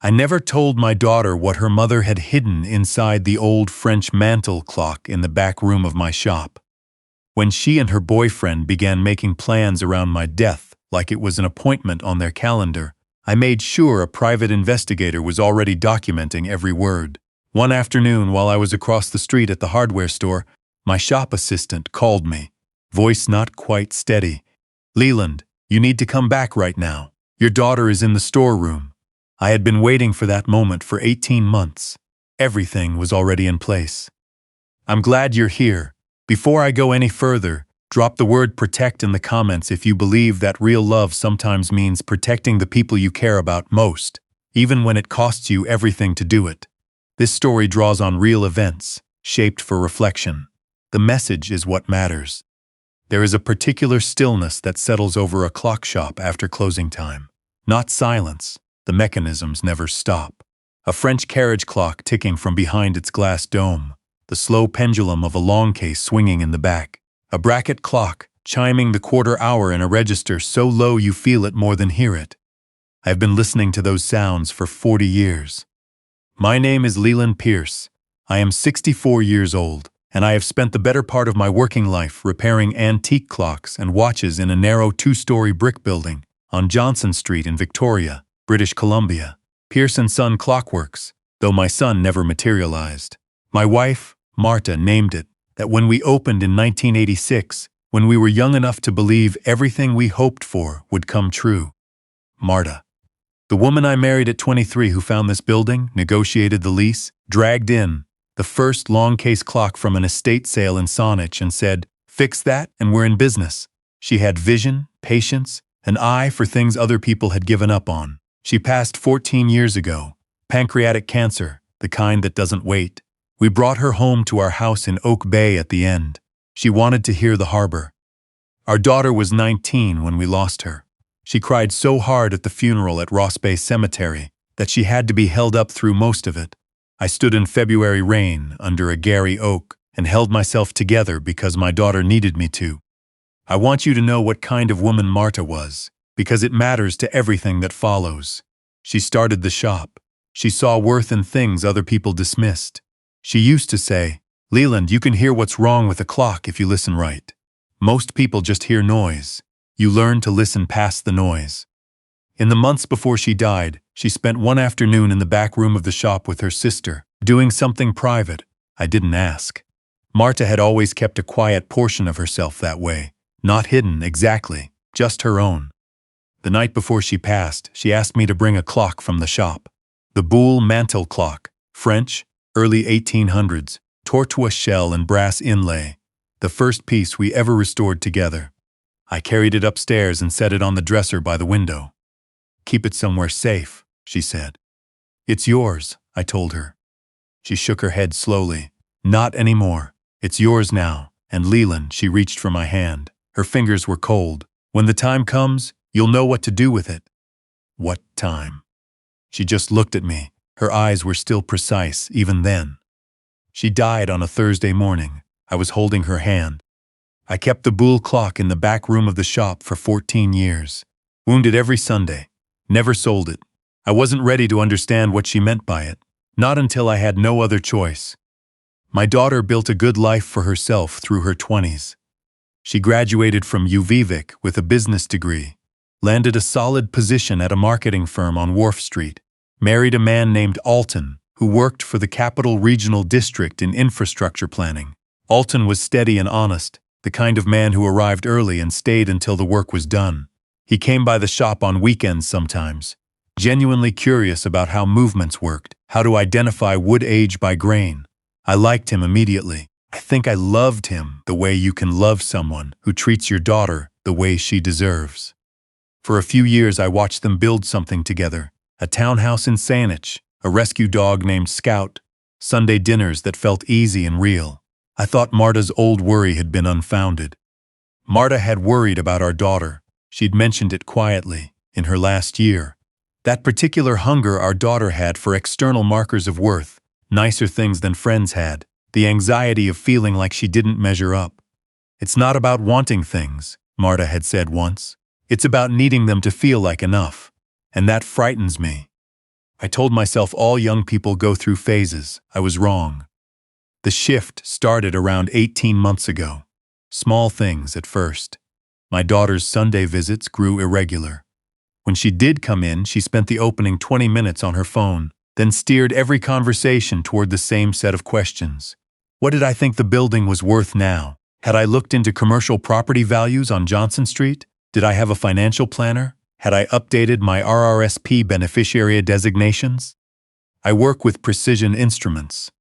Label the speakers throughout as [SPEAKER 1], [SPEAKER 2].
[SPEAKER 1] I never told my daughter what her mother had hidden inside the old French mantel clock in the back room of my shop. When she and her boyfriend began making plans around my death like it was an appointment on their calendar, I made sure a private investigator was already documenting every word. One afternoon, while I was across the street at the hardware store, my shop assistant called me, voice not quite steady. "Leland, you need to come back right now. Your daughter is in the storeroom." I had been waiting for that moment for 18 months. Everything was already in place. "I'm glad you're here. Before I go any further, drop the word protect in the comments if you believe that real love sometimes means protecting the people you care about most, even when it costs you everything to do it." This story draws on real events, shaped for reflection. The message is what matters. There is a particular stillness that settles over a clock shop after closing time. Not silence. The mechanisms never stop. A French carriage clock ticking from behind its glass dome. The slow pendulum of a long case swinging in the back. A bracket clock, chiming the quarter hour in a register so low you feel it more than hear it. I have been listening to those sounds for 40 years. My name is Leland Pierce. I am 64 years old, and I have spent the better part of my working life repairing antique clocks and watches in a narrow 2-story brick building on Johnson Street in Victoria, British Columbia. Pierce & Son Clockworks, though my son never materialized. My wife, Marta, named it that when we opened in 1986, when we were young enough to believe everything we hoped for would come true. Marta. The woman I married at 23 who found this building, negotiated the lease, dragged in the first long case clock from an estate sale in Saanich and said, "Fix that and we're in business." She had vision, patience, an eye for things other people had given up on. She passed 14 years ago. Pancreatic cancer, the kind that doesn't wait. We brought her home to our house in Oak Bay at the end. She wanted to hear the harbor. Our daughter was 19 when we lost her. She cried so hard at the funeral at Ross Bay Cemetery that she had to be held up through most of it. I stood in February rain under a Gary oak and held myself together because my daughter needed me to. I want you to know what kind of woman Marta was, because it matters to everything that follows. She started the shop. She saw worth in things other people dismissed. She used to say, "Leland, you can hear what's wrong with a clock if you listen right. Most people just hear noise. You learn to listen past the noise." In the months before she died, she spent one afternoon in the back room of the shop with her sister, doing something private. I didn't ask. Marta had always kept a quiet portion of herself that way, not hidden exactly, just her own. The night before she passed, she asked me to bring a clock from the shop. The Boule mantel clock, French, early 1800s, tortoise shell and brass inlay, the first piece we ever restored together. I carried it upstairs and set it on the dresser by the window. "Keep it somewhere safe," she said. "It's yours," I told her. She shook her head slowly. "Not anymore. It's yours now." And Leland, she reached for my hand. Her fingers were cold. "When the time comes, you'll know what to do with it." What time? She just looked at me. Her eyes were still precise, even then. She died on a Thursday morning. I was holding her hand. I kept the Boule clock in the back room of the shop for 14 years. Wounded every Sunday. Never sold it. I wasn't ready to understand what she meant by it. Not until I had no other choice. My daughter built a good life for herself through her 20s. She graduated from UVic with a business degree. Landed a solid position at a marketing firm on Wharf Street. Married a man named Alton, who worked for the Capital Regional District in infrastructure planning. Alton was steady and honest, the kind of man who arrived early and stayed until the work was done. He came by the shop on weekends sometimes, genuinely curious about how movements worked, how to identify wood age by grain. I liked him immediately. I think I loved him the way you can love someone who treats your daughter the way she deserves. For a few years I watched them build something together. A townhouse in Saanich, a rescue dog named Scout, Sunday dinners that felt easy and real. I thought Marta's old worry had been unfounded. Marta had worried about our daughter. She'd mentioned it quietly, in her last year. That particular hunger our daughter had for external markers of worth, nicer things than friends had, the anxiety of feeling like she didn't measure up. "It's not about wanting things," Marta had said once. "It's about needing them to feel like enough. And that frightens me." I told myself all young people go through phases. I was wrong. The shift started around 18 months ago. Small things at first. My daughter's Sunday visits grew irregular. When she did come in, she spent the opening 20 minutes on her phone, then steered every conversation toward the same set of questions. What did I think the building was worth now? Had I looked into commercial property values on Johnson Street? Did I have a financial planner? Had I updated my RRSP beneficiary designations? I work with precision instruments.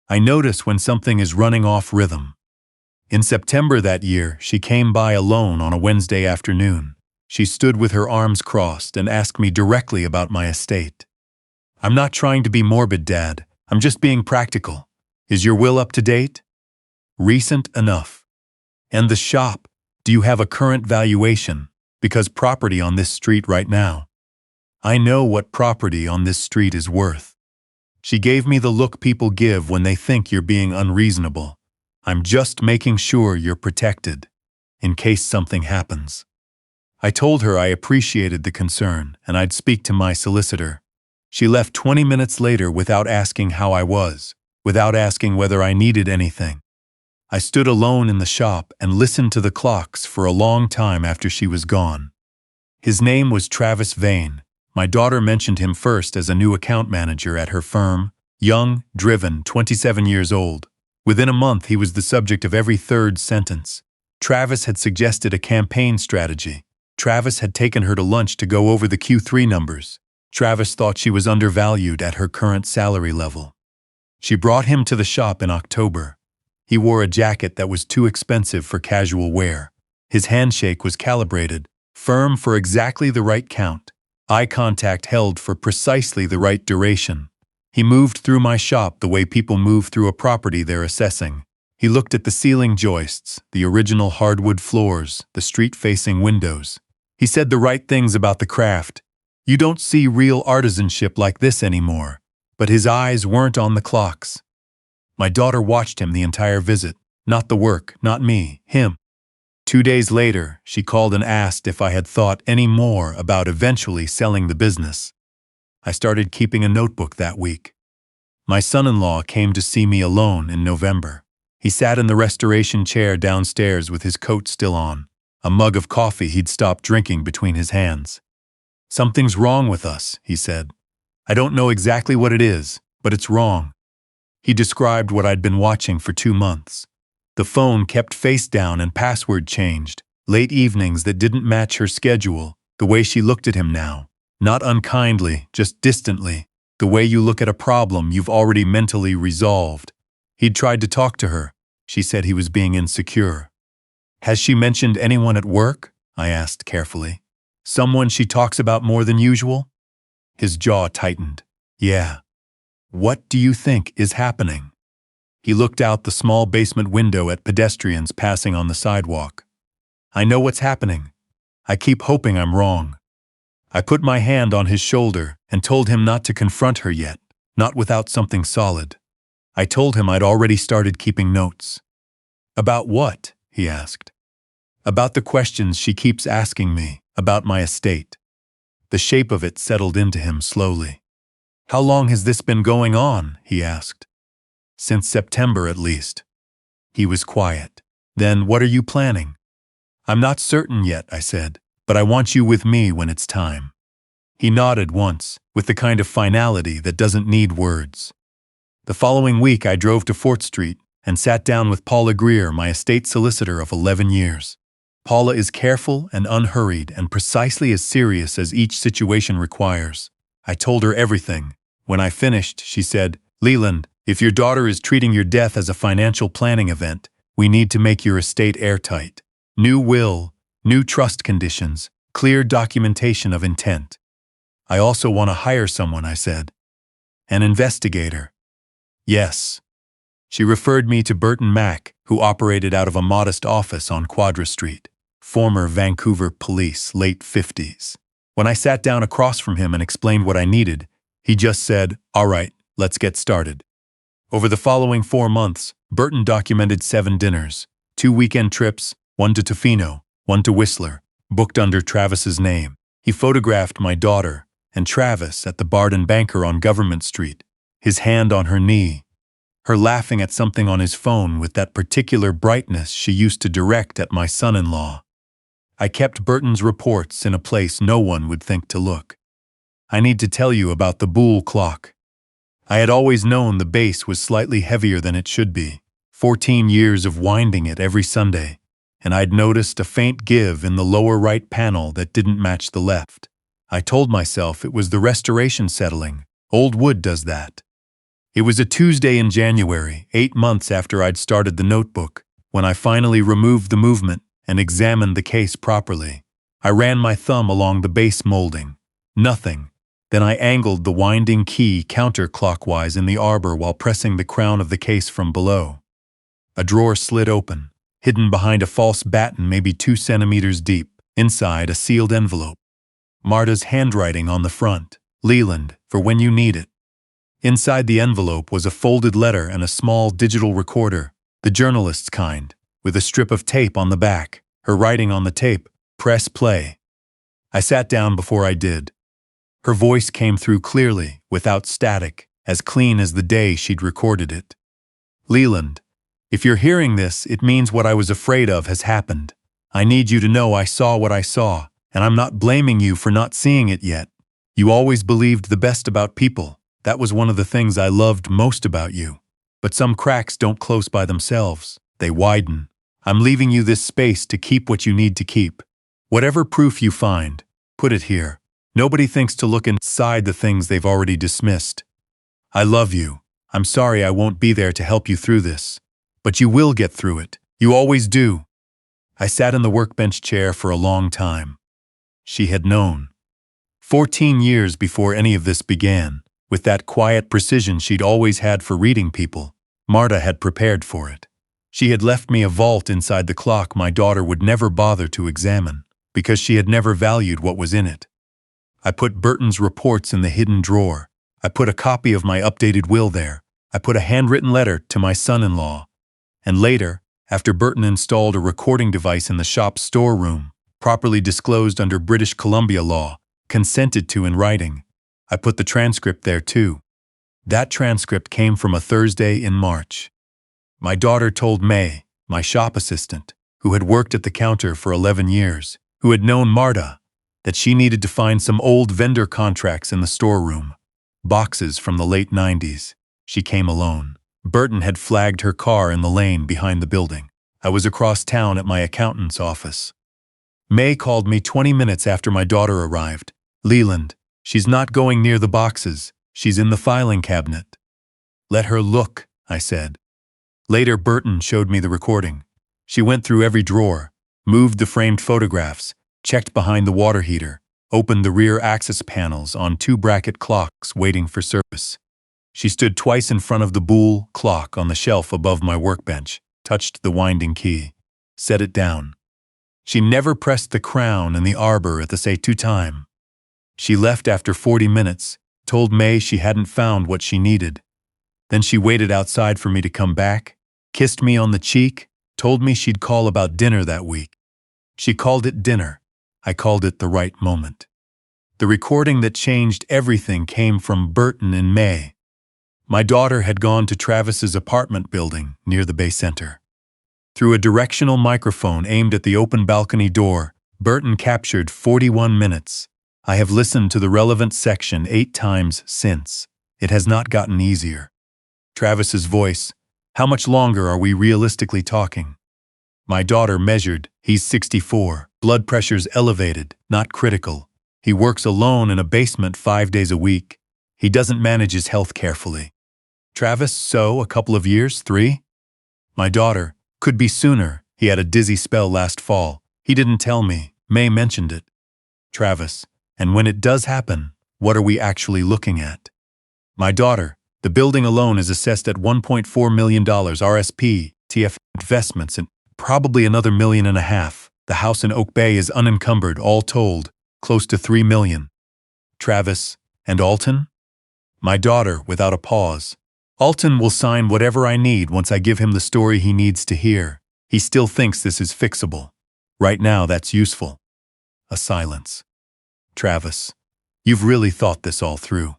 [SPEAKER 1] I notice when something is running off rhythm. In September that year, she came by alone on a Wednesday afternoon. She stood with her arms crossed and asked me directly about my estate. I'm not trying to be morbid, Dad. I'm just being practical. Is your will up to date? Recent enough. And the shop, do you have a current valuation? Because property on this street right now. I know what property on this street is worth. She gave me the look people give when they think you're being unreasonable. I'm just making sure you're protected, in case something happens. I told her I appreciated the concern and I'd speak to my solicitor. She left 20 minutes later without asking how I was, without asking whether I needed anything. I stood alone in the shop and listened to the clocks for a long time after she was gone. His name was Travis Vane. My daughter mentioned him first as a new account manager at her firm, young, driven, 27 years old. Within a month, he was the subject of every third sentence. Travis had suggested a campaign strategy. Travis had taken her to lunch to go over the Q3 numbers. Travis thought she was undervalued at her current salary level. She brought him to the shop in October. He wore a jacket that was too expensive for casual wear. His handshake was calibrated, firm for exactly the right count. Eye contact held for precisely the right duration. He moved through my shop the way people move through a property they're assessing. He looked at the ceiling joists, the original hardwood floors, the street-facing windows. He said the right things about the craft. You don't see real artisanship like this anymore. But his eyes weren't on the clocks. My daughter watched him the entire visit. Not the work, not me, him. 2 days later, she called and asked if I had thought any more about eventually selling the business. I started keeping a notebook that week. My son-in-law came to see me alone in November. He sat in the restoration chair downstairs with his coat still on, a mug of coffee he'd stopped drinking between his hands. Something's wrong with us, he said. I don't know exactly what it is, but it's wrong. He described what I'd been watching for 2 months. The phone kept face down and password changed, late evenings that didn't match her schedule, the way she looked at him now. Not unkindly, just distantly, the way you look at a problem you've already mentally resolved. He'd tried to talk to her. She said he was being insecure. Has she mentioned anyone at work? I asked carefully. Someone she talks about more than usual? His jaw tightened. Yeah. What do you think is happening? He looked out the small basement window at pedestrians passing on the sidewalk. I know what's happening. I keep hoping I'm wrong. I put my hand on his shoulder and told him not to confront her yet, not without something solid. I told him I'd already started keeping notes. About what? He asked. About the questions she keeps asking me, about my estate. The shape of it settled into him slowly. How long has this been going on? He asked. Since September at least. He was quiet. Then what are you planning? I'm not certain yet, I said, but I want you with me when it's time. He nodded once, with the kind of finality that doesn't need words. The following week I drove to Fort Street and sat down with Paula Greer, my estate solicitor of 11 years. Paula is careful and unhurried and precisely as serious as each situation requires. I told her everything. When I finished, she said, Leland, if your daughter is treating your death as a financial planning event, we need to make your estate airtight. New will, new trust conditions, clear documentation of intent. I also want to hire someone, I said. An investigator. Yes. She referred me to Burton Mack, who operated out of a modest office on Quadra Street, former Vancouver police, late 50s. When I sat down across from him and explained what I needed, he just said, all right, let's get started. Over the following 4 months, Burton documented 7 dinners, 2 weekend trips, 1 to Tofino, 1 to Whistler, booked under Travis's name. He photographed my daughter, and Travis at the Barden Banker on Government Street, his hand on her knee, her laughing at something on his phone with that particular brightness she used to direct at my son-in-law. I kept Burton's reports in a place no one would think to look. I need to tell you about the Boole clock. I had always known the base was slightly heavier than it should be, 14 years of winding it every Sunday, and I'd noticed a faint give in the lower right panel that didn't match the left. I told myself it was the restoration settling. Old wood does that. It was a Tuesday in January, 8 months after I'd started the notebook, when I finally removed the movement and examined the case properly. I ran my thumb along the base molding. Nothing. Then I angled the winding key counterclockwise in the arbor while pressing the crown of the case from below. A drawer slid open, hidden behind a false batten maybe 2 centimeters deep, inside a sealed envelope. Marta's handwriting on the front, Leland, for when you need it. Inside the envelope was a folded letter and a small digital recorder, the journalist's kind, with a strip of tape on the back, her writing on the tape, press play. I sat down before I did. Her voice came through clearly, without static, as clean as the day she'd recorded it. Leland, if you're hearing this, it means what I was afraid of has happened. I need you to know I saw what I saw, and I'm not blaming you for not seeing it yet. You always believed the best about people. That was one of the things I loved most about you. But some cracks don't close by themselves. They widen. I'm leaving you this space to keep what you need to keep. Whatever proof you find, put it here. Nobody thinks to look inside the things they've already dismissed. I love you. I'm sorry I won't be there to help you through this. But you will get through it. You always do. I sat in the workbench chair for a long time. She had known. 14 years before any of this began, with that quiet precision she'd always had for reading people, Marta had prepared for it. She had left me a vault inside the clock my daughter would never bother to examine, because she had never valued what was in it. I put Burton's reports in the hidden drawer. I put a copy of my updated will there. I put a handwritten letter to my son-in-law. And later, after Burton installed a recording device in the shop's storeroom, properly disclosed under British Columbia law, consented to in writing, I put the transcript there too. That transcript came from a Thursday in March. My daughter told May, my shop assistant, who had worked at the counter for 11 years, who had known Marta, that she needed to find some old vendor contracts in the storeroom, boxes from the late 90s. She came alone. Burton had flagged her car in the lane behind the building. I was across town at my accountant's office. May called me 20 minutes after my daughter arrived. Leland, she's not going near the boxes. She's in the filing cabinet. Let her look, I said. Later, Burton showed me the recording. She went through every drawer, moved the framed photographs, checked behind the water heater, opened the rear access panels on 2 bracket clocks waiting for service. She stood twice in front of the Boole clock on the shelf above my workbench, touched the winding key, set it down. She never pressed the crown in the arbor at the say-to time. She left after 40 minutes, told May she hadn't found what she needed. Then she waited outside for me to come back, kissed me on the cheek, told me she'd call about dinner that week. She called it dinner. I called it the right moment. The recording that changed everything came from Burton in May. My daughter had gone to Travis's apartment building near the Bay Center. Through a directional microphone aimed at the open balcony door, Burton captured 41 minutes. I have listened to the relevant section 8 times since. It has not gotten easier. Travis's voice, how much longer are we realistically talking? My daughter measured, he's 64, blood pressure's elevated, not critical. He works alone in a basement 5 days a week. He doesn't manage his health carefully. Travis, so, a couple of years, 3? My daughter, could be sooner. He had a dizzy spell last fall. He didn't tell me. May mentioned it. Travis, and when it does happen, what are we actually looking at? My daughter, the building alone is assessed at $1.4 million RSP, TF investments, and probably another $1.5 million. The house in Oak Bay is unencumbered, all told, close to $3 million. Travis, and Alton? My daughter, without a pause. Alton will sign whatever I need once I give him the story he needs to hear. He still thinks this is fixable. Right now, that's useful. A silence. Travis, You've really thought this all through.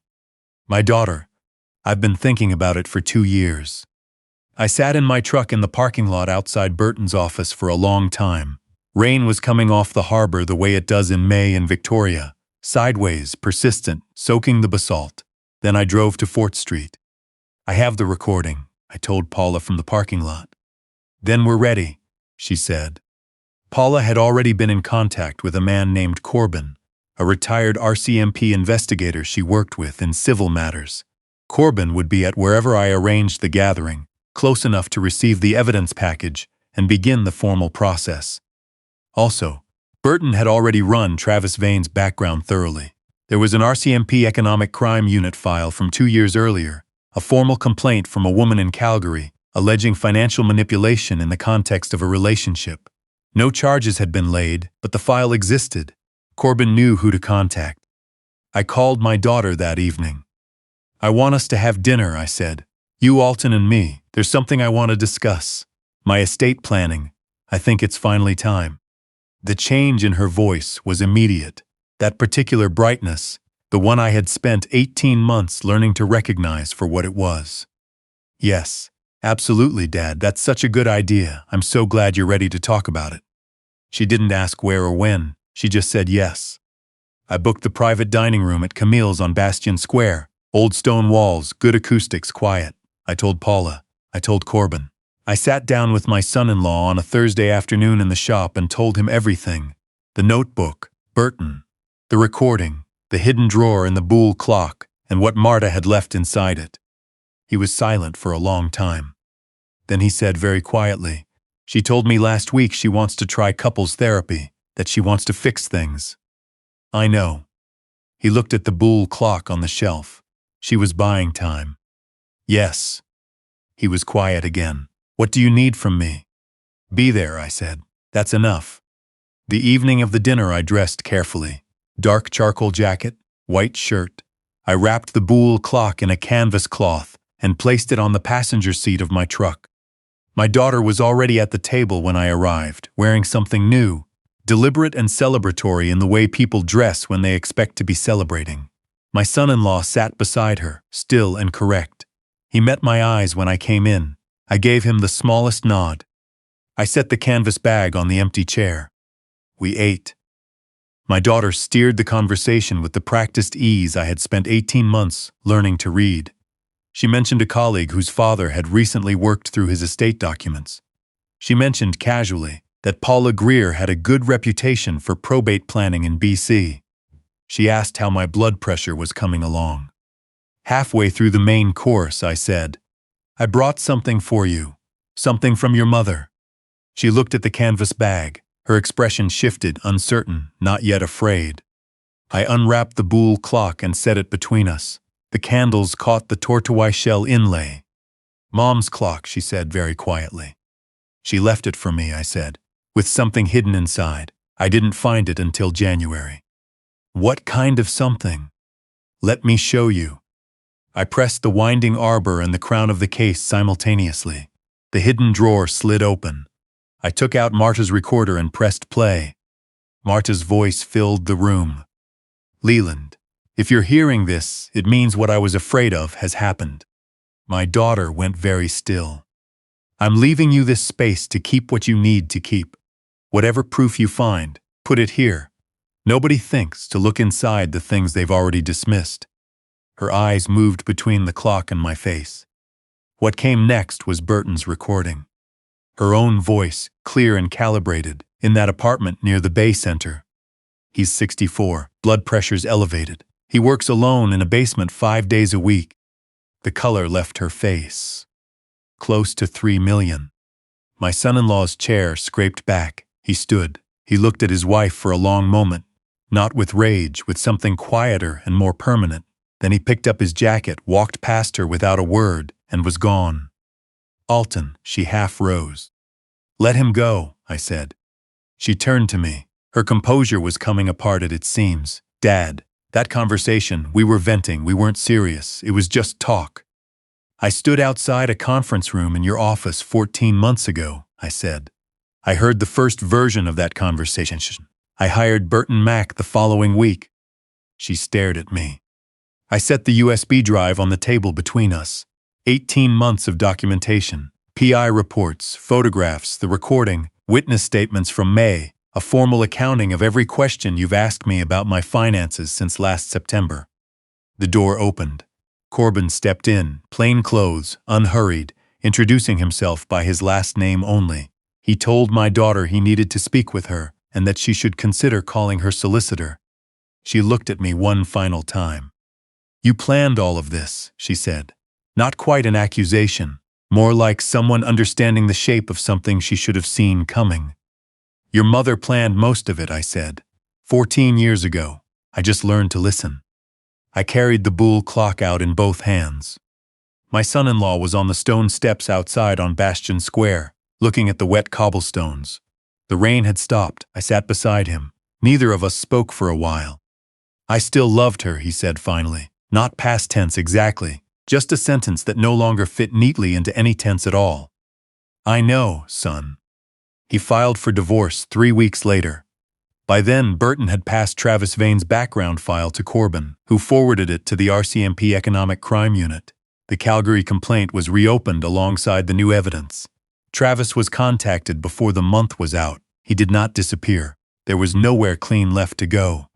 [SPEAKER 1] My daughter, I've been thinking about it for 2 years. I sat in my truck in the parking lot outside Burton's office for a long time. Rain was coming off the harbor the way it does in May in Victoria, sideways, persistent, soaking the basalt. Then I drove to Fort Street. I have the recording, I told Paula from the parking lot. Then we're ready, she said. Paula had already been in contact with a man named Corbin, a retired RCMP investigator she worked with in civil matters. Corbin would be at wherever I arranged the gathering, close enough to receive the evidence package and begin the formal process. Also, Burton had already run Travis Vane's background thoroughly. There was an RCMP Economic Crime Unit file from 2 years earlier, a formal complaint from a woman in Calgary alleging financial manipulation in the context of a relationship. No charges had been laid, but the file existed. Corbin knew who to contact. I called my daughter that evening. I want us to have dinner, I said. You, Alton, and me. There's something I want to discuss. My estate planning. I think it's finally time. The change in her voice was immediate. That particular brightness, the one I had spent 18 months learning to recognize for what it was. Yes, absolutely, Dad. That's such a good idea. I'm so glad you're ready to talk about it. She didn't ask where or when. She just said yes. I booked the private dining room at Camille's on Bastion Square. Old stone walls, good acoustics, quiet. I told Paula. I told Corbin. I sat down with my son-in-law on a Thursday afternoon in the shop and told him everything. The notebook, Burton, the recording, the hidden drawer in the Boule clock, and what Marta had left inside it. He was silent for a long time. Then he said very quietly, "She told me last week she wants to try couples therapy, that she wants to fix things." I know. He looked at the Boule clock on the shelf. She was buying time. Yes. He was quiet again. What do you need from me? Be there, I said. That's enough. The evening of the dinner I dressed carefully. Dark charcoal jacket, white shirt. I wrapped the Boule clock in a canvas cloth and placed it on the passenger seat of my truck. My daughter was already at the table when I arrived, wearing something new, deliberate and celebratory in the way people dress when they expect to be celebrating. My son-in-law sat beside her, still and correct. He met my eyes when I came in. I gave him the smallest nod. I set the canvas bag on the empty chair. We ate. My daughter steered the conversation with the practiced ease I had spent 18 months learning to read. She mentioned a colleague whose father had recently worked through his estate documents. She mentioned casually that Paula Greer had a good reputation for probate planning in BC. She asked how my blood pressure was coming along. Halfway through the main course, I said, "I brought something for you, something from your mother." She looked at the canvas bag. Her expression shifted, uncertain, not yet afraid. I unwrapped the Boule clock and set it between us. The candles caught the tortoise-shell inlay. "Mom's clock," she said very quietly. "She left it for me," I said, "with something hidden inside. I didn't find it until January." "What kind of something?" "Let me show you." I pressed the winding arbor and the crown of the case simultaneously. The hidden drawer slid open. I took out Marta's recorder and pressed play. Marta's voice filled the room. "Leland, if you're hearing this, it means what I was afraid of has happened." My daughter went very still. "I'm leaving you this space to keep what you need to keep. Whatever proof you find, put it here. Nobody thinks to look inside the things they've already dismissed." Her eyes moved between the clock and my face. What came next was Burton's recording. Her own voice, clear and calibrated, in that apartment near the Bay Center. He's 64, blood pressure's elevated. He works alone in a basement 5 days a week. The color left her face. Close to 3 million. My son-in-law's chair scraped back. He stood. He looked at his wife for a long moment, not with rage, with something quieter and more permanent. Then he picked up his jacket, walked past her without a word, and was gone. "Alton," she half rose. "Let him go," I said. She turned to me. Her composure was coming apart at its seams. "Dad, that conversation, we were venting, we weren't serious, it was just talk. I stood outside a conference room in your office 14 months ago," I said. "I heard the first version of that conversation. I hired Burton Mack the following week." She stared at me. I set the USB drive on the table between us. 18 months of documentation, PI reports, photographs, the recording, witness statements from May, a formal accounting of every question you've asked me about my finances since last September. The door opened. Corbin stepped in, plain clothes, unhurried, introducing himself by his last name only. He told my daughter he needed to speak with her and that she should consider calling her solicitor. She looked at me one final time. "You planned all of this," she said. Not quite an accusation, more like someone understanding the shape of something she should have seen coming. "Your mother planned most of it," I said. 14 years ago. I just learned to listen." I carried the Boule clock out in both hands. My son-in-law was on the stone steps outside on Bastion Square, looking at the wet cobblestones. The rain had stopped. I sat beside him. Neither of us spoke for a while. "I still loved her," he said finally. Not past tense exactly, just a sentence that no longer fit neatly into any tense at all. "I know, son." He filed for divorce 3 weeks later. By then, Burton had passed Travis Vane's background file to Corbin, who forwarded it to the RCMP Economic Crime Unit. The Calgary complaint was reopened alongside the new evidence. Travis was contacted before the month was out. He did not disappear. There was nowhere clean left to go.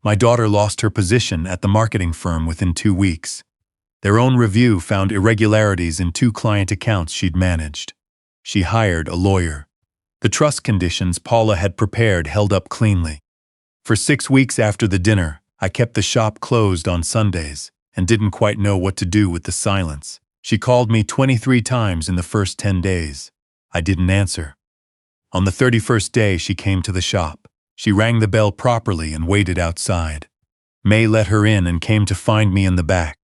[SPEAKER 1] My daughter lost her position at the marketing firm within 2 weeks. Their own review found irregularities in 2 client accounts she'd managed. She hired a lawyer. The trust conditions Paula had prepared held up cleanly. For 6 weeks after the dinner, I kept the shop closed on Sundays and didn't quite know what to do with the silence. She called me 23 times in the first 10 days. I didn't answer. On the 31st day, she came to the shop. She rang the bell properly and waited outside. May let her in and came to find me in the back.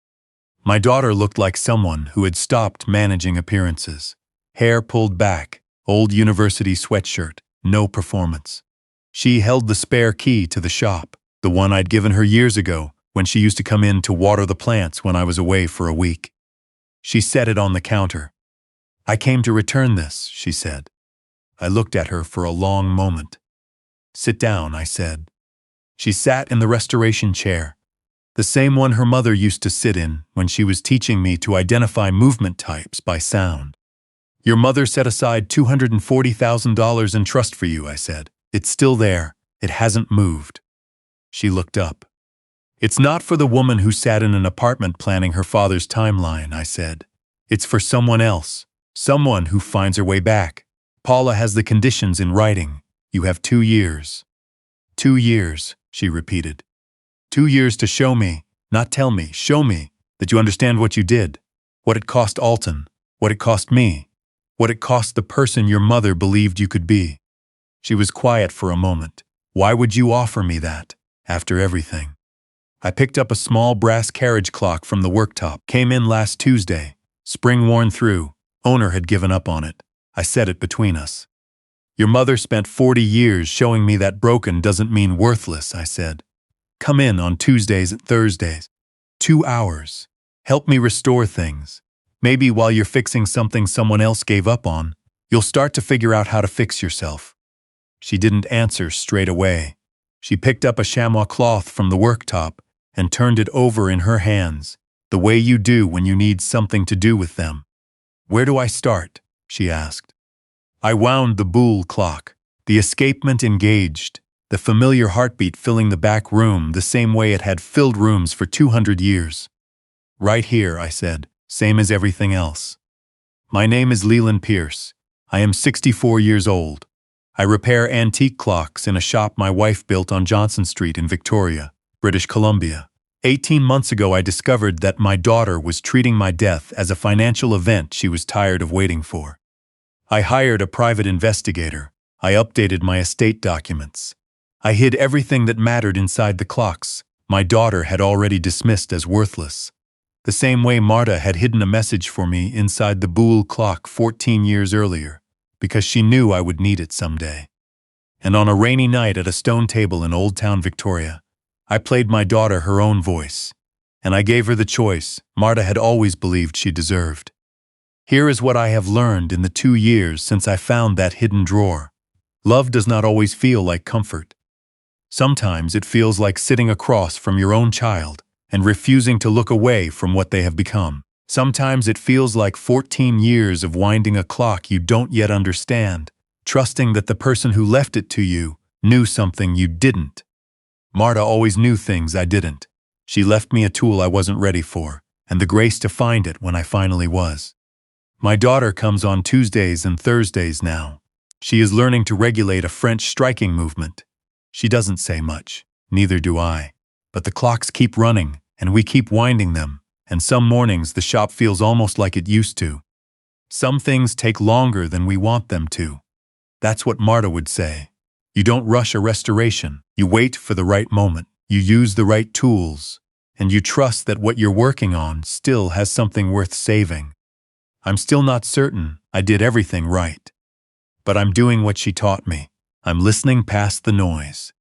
[SPEAKER 1] My daughter looked like someone who had stopped managing appearances. Hair pulled back, old university sweatshirt, no performance. She held the spare key to the shop, the one I'd given her years ago when she used to come in to water the plants when I was away for a week. She set it on the counter. "I came to return this," she said. I looked at her for a long moment. "Sit down," I said. She sat in the restoration chair, the same one her mother used to sit in when she was teaching me to identify movement types by sound. "Your mother set aside $240,000 in trust for you," I said. "It's still there. It hasn't moved." She looked up. "It's not for the woman who sat in an apartment planning her father's timeline," I said. "It's for someone else, someone who finds her way back. Paula has the conditions in writing. You have 2 years. 2 years, she repeated. 2 years to show me, not tell me, show me, that you understand what you did, what it cost Alton, what it cost me, what it cost the person your mother believed you could be." She was quiet for a moment. "Why would you offer me that, after everything?" I picked up a small brass carriage clock from the worktop. Came in last Tuesday. Spring worn through. Owner had given up on it. I set it between us. "Your mother spent 40 years showing me that broken doesn't mean worthless," I said. "Come in on Tuesdays and Thursdays. 2 hours. Help me restore things. Maybe while you're fixing something someone else gave up on, you'll start to figure out how to fix yourself." She didn't answer straight away. She picked up a chamois cloth from the worktop and turned it over in her hands, the way you do when you need something to do with them. "Where do I start?" she asked. I wound the Boule clock, the escapement engaged, the familiar heartbeat filling the back room the same way it had filled rooms for 200 years. "Right here," I said, "same as everything else. My name is Leland Pierce. I am 64 years old. I repair antique clocks in a shop my wife built on Johnson Street in Victoria, British Columbia. 18 months ago I discovered that my daughter was treating my death as a financial event she was tired of waiting for. I hired a private investigator. I updated my estate documents. I hid everything that mattered inside the clocks my daughter had already dismissed as worthless. The same way Marta had hidden a message for me inside the Boule clock 14 years earlier, because she knew I would need it someday. And on a rainy night at a stone table in Old Town Victoria, I played my daughter her own voice, and I gave her the choice Marta had always believed she deserved. Here is what I have learned in the 2 years since I found that hidden drawer. Love does not always feel like comfort. Sometimes it feels like sitting across from your own child and refusing to look away from what they have become. Sometimes it feels like 14 years of winding a clock you don't yet understand, trusting that the person who left it to you knew something you didn't. Marta always knew things I didn't. She left me a tool I wasn't ready for, and the grace to find it when I finally was. My daughter comes on Tuesdays and Thursdays now. She is learning to regulate a French striking movement. She doesn't say much, neither do I. But the clocks keep running, and we keep winding them, and some mornings the shop feels almost like it used to. Some things take longer than we want them to. That's what Marta would say. You don't rush a restoration. You wait for the right moment. You use the right tools. And you trust that what you're working on still has something worth saving. I'm still not certain I did everything right. But I'm doing what she taught me. I'm listening past the noise.